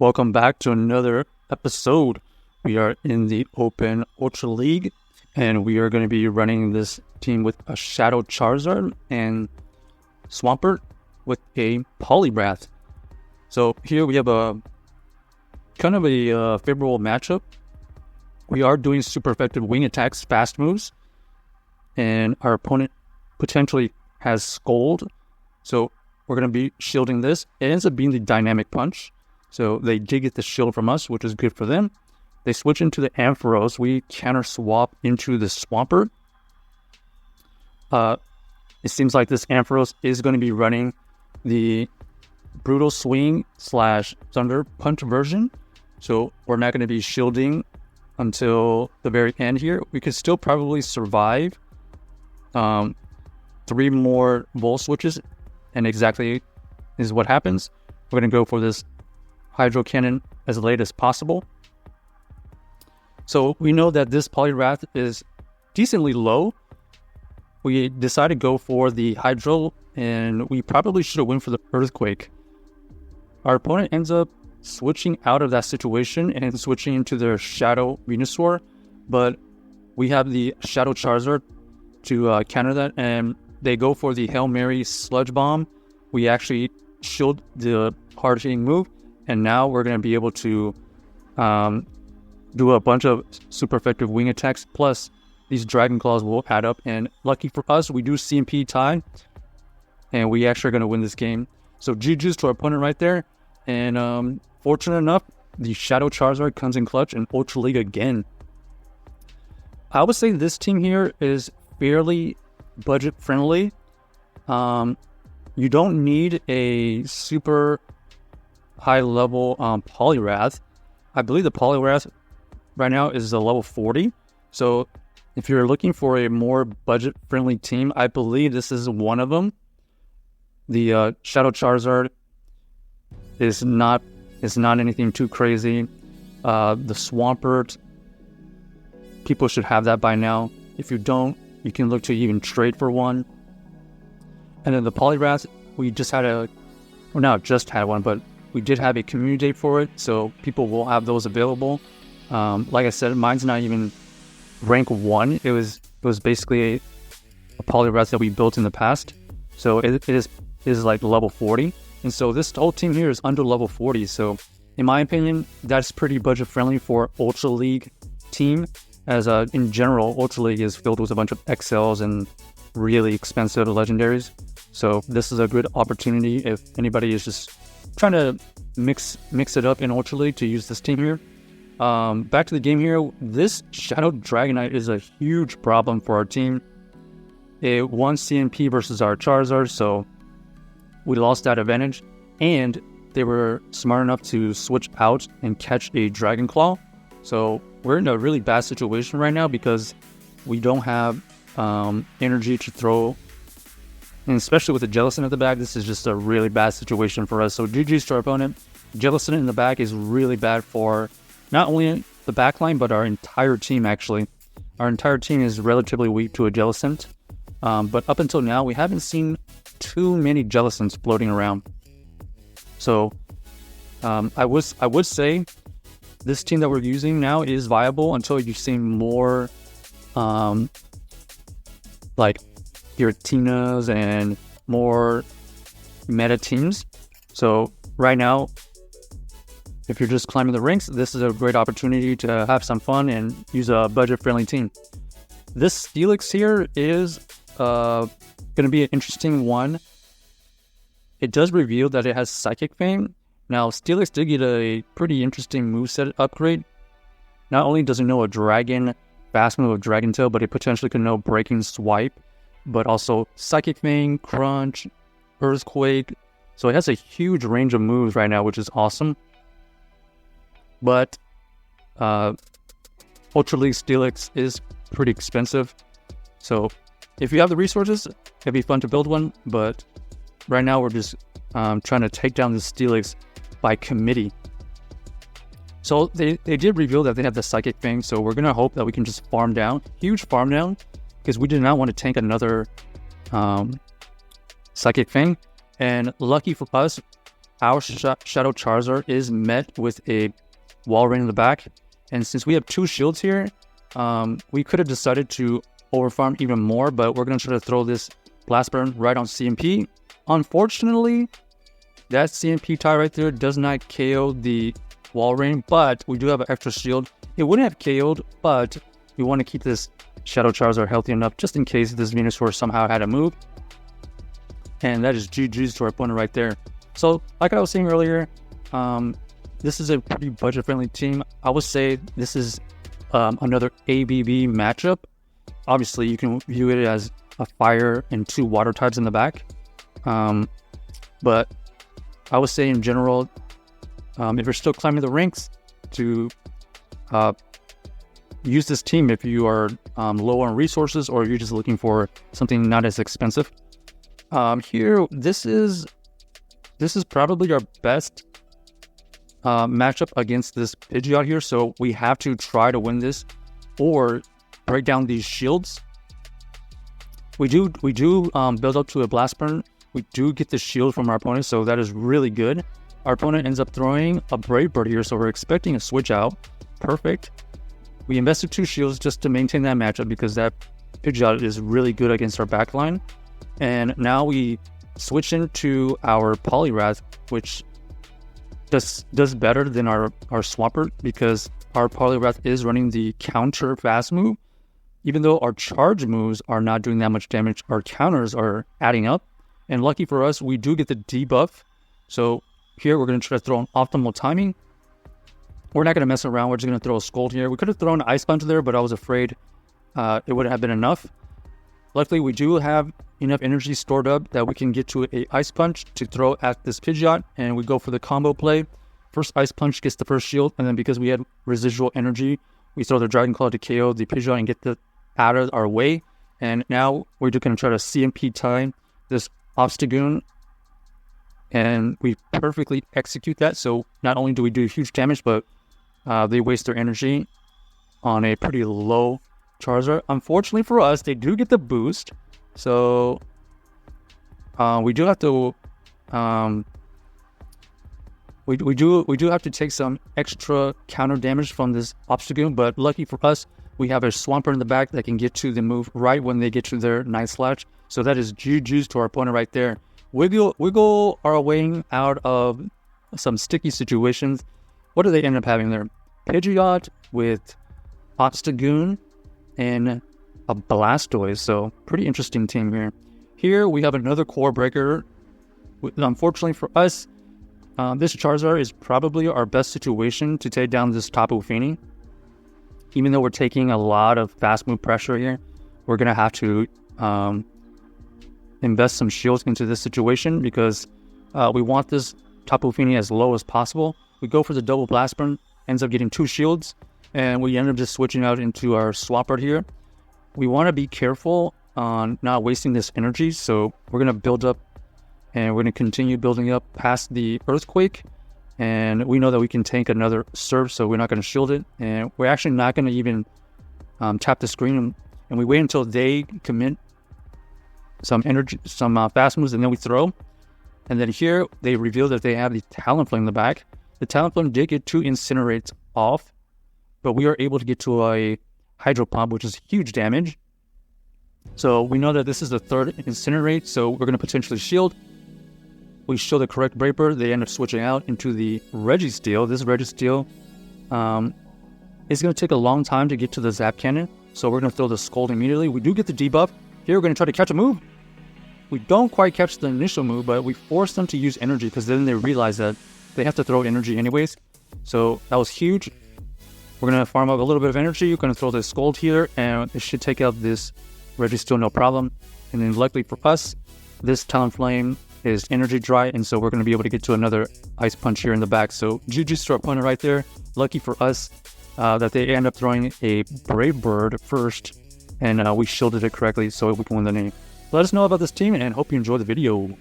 Welcome back to another episode. We are in the Open Ultra League, and we are going to be running this team with a Shadow Charizard and Swampert with a Poliwrath. So here we have a kind of a favorable matchup. We are doing super effective wing attacks, fast moves, and our opponent potentially has Scold. So we're going to be shielding this. It ends up being the Dynamic Punch. So they did get the shield from us, which is good for them. They switch into the Ampharos. We counter swap into the Swampert. It seems like this Ampharos is going to be running the Brutal Swing / Thunder Punch version. So we're not going to be shielding until the very end here. We could still probably survive 3 more Volt Switches, and exactly is what happens. We're going to go for this Hydro Cannon as late as possible. So we know that this Poliwrath is decently low. We decided to go for the Hydro, and we probably should have went for the Earthquake. Our opponent ends up switching out of that situation and switching into their Shadow Venusaur, but we have the Shadow Charizard to counter that, and they go for the Hail Mary Sludge Bomb. We actually shield the hard-hitting move, and now we're going to be able to do a bunch of super effective wing attacks, plus these Dragon Claws will add up, and lucky for us, we do CMP tie, and we actually are going to win this game. So GG's to our opponent right there, and fortunate enough, the Shadow Charizard comes in clutch in Ultra League again. I would say this team here is fairly budget friendly. You don't need a super high level Poliwrath. I believe the Poliwrath right now is a level 40. So if you're looking for a more budget friendly team, I believe this is one of them. The Shadow Charizard is not anything too crazy. The Swampert, people should have that by now. If you don't, you can look to even trade for one. And then the Poliwrath, we just had one, but we did have a community day for it, so people will have those available. Like I said, mine's not even rank 1. It was basically a Poliwrath that we built in the past. So it is like level 40. And so this whole team here is under level 40. So in my opinion, that's pretty budget friendly for Ultra League team. As in general, Ultra League is filled with a bunch of XLs and really expensive legendaries. So this is a good opportunity if anybody is just trying to mix it up in Ultra League to use this team here. Back to the game here. This Shadow Dragonite is a huge problem for our team. It won CMP versus our Charizard, so we lost that advantage. And they were smart enough to switch out and catch a Dragon Claw. So we're in a really bad situation right now because we don't have energy to throw. And especially with the Jellicent at the back, this is just a really bad situation for us. So GG's to our opponent. Jellicent in the back is really bad for not only the back line, but our entire team, actually. Our entire team is relatively weak to a Jellicent. But up until now, we haven't seen too many Jellicents floating around. So I would say this team that we're using now is viable until you see more like Giratinas and more meta teams. So right now, if you're just climbing the ranks, this is a great opportunity to have some fun and use a budget-friendly team. This Steelix here is going to be an interesting one. It does reveal that it has Psychic Fang. Now, Steelix did get a pretty interesting moveset upgrade. Not only does it know a Dragon fast move of Dragon Tail, but it potentially can know Breaking Swipe, but also Psychic Fang, Crunch, Earthquake. So it has a huge range of moves right now, which is awesome. But Ultra League Steelix is pretty expensive. So if you have the resources, it'd be fun to build one. But right now we're just trying to take down the Steelix by committee. So they did reveal that they have the Psychic Fang. So we're going to hope that we can just farm down. Huge farm down. Because we did not want to tank another Psychic Fang. And lucky for us, our Shadow Charizard is met with a Wall Rain in the back. And since we have 2 shields here, we could have decided to overfarm even more, but we're going to try to throw this Blast Burn right on CMP. Unfortunately, that CMP tie right there does not KO the Wall Rain, but we do have an extra shield. It wouldn't have KO'd, but we want to keep this Shadow Charizard healthy enough just in case this Venusaur somehow had a move. And that is GG's to our opponent right there. So, like I was saying earlier, this is a pretty budget-friendly team. I would say this is another ABB matchup. Obviously, you can view it as a fire and 2 water types in the back. But I would say in general, if you're still climbing the ranks, to use this team if you are low on resources or you're just looking for something not as expensive. Here, this is probably our best matchup against this Pidgeot here, so we have to try to win this or break down these shields. We do build up to a Blast Burn. We do get the shield from our opponent, so that is really good. Our opponent ends up throwing a Brave Bird here, so we're expecting a switch out. Perfect. We invested 2 shields just to maintain that matchup because that Pidgeot is really good against our backline. And now we switch into our Poliwrath, which does better than our Swampert because our Poliwrath is running the counter fast move. Even though our charge moves are not doing that much damage, our counters are adding up. And lucky for us, we do get the debuff. So here we're going to try to throw an optimal timing. We're not going to mess around. We're just going to throw a Scold here. We could have thrown Ice Punch there, but I was afraid it wouldn't have been enough. Luckily, we do have enough energy stored up that we can get to a Ice Punch to throw at this Pidgeot, and we go for the combo play. First Ice Punch gets the first shield, and then because we had residual energy, we throw the Dragon Claw to KO the Pidgeot and get the out of our way. And now we're just going to try to CMP time this Obstagoon, and we perfectly execute that. So not only do we do huge damage, but they waste their energy on a pretty low Charizard. Unfortunately for us, they do get the boost, so we do have to we do have to take some extra counter damage from this Obstagoon. But lucky for us, we have a Swampert in the back that can get to the move right when they get to their Night Slash. So that is GG's to our opponent right there. Wiggle our way out of some sticky situations. What do they end up having there? Pidgeot with Obstagoon and a Blastoise. So pretty interesting team here. Here we have another core breaker. Unfortunately for us, this Charizard is probably our best situation to take down this Tapu Fini. Even though we're taking a lot of fast move pressure here, we're going to have to invest some shields into this situation because we want this Tapu Fini as low as possible. We go for the double Blast Burn, ends up getting 2 shields, and we end up just switching out into our Swampert here. We want to be careful on not wasting this energy, so we're going to build up, and we're going to continue building up past the Earthquake, and we know that we can tank another Surf, so we're not going to shield it, and we're actually not going to even tap the screen, and we wait until they commit some energy, some fast moves, and then we throw. And then here they reveal that they have the Talonflame in the back. The Talonflame did get 2 Incinerates off, but we are able to get to a Hydro Pump, which is huge damage. So we know that this is the 3rd Incinerate, so we're going to potentially shield. We show the correct Brave Bird. They end up switching out into the Registeel. This Registeel is going to take a long time to get to the Zap Cannon, so we're going to throw the Scold immediately. We do get the debuff. Here we're going to try to catch a move. We don't quite catch the initial move, but we force them to use energy because then they realize that they have to throw energy anyways. So that was huge. We're going to farm up a little bit of energy. We're going to throw the Scold here, and it should take out this Registeel no problem. And then luckily for us, this Talonflame is energy dry, and so we're going to be able to get to another Ice Punch here in the back. So GG's to our opponent right there. Lucky for us that they end up throwing a Brave Bird first, and we shielded it correctly so we can win the game. Let us know about this team and hope you enjoy the video.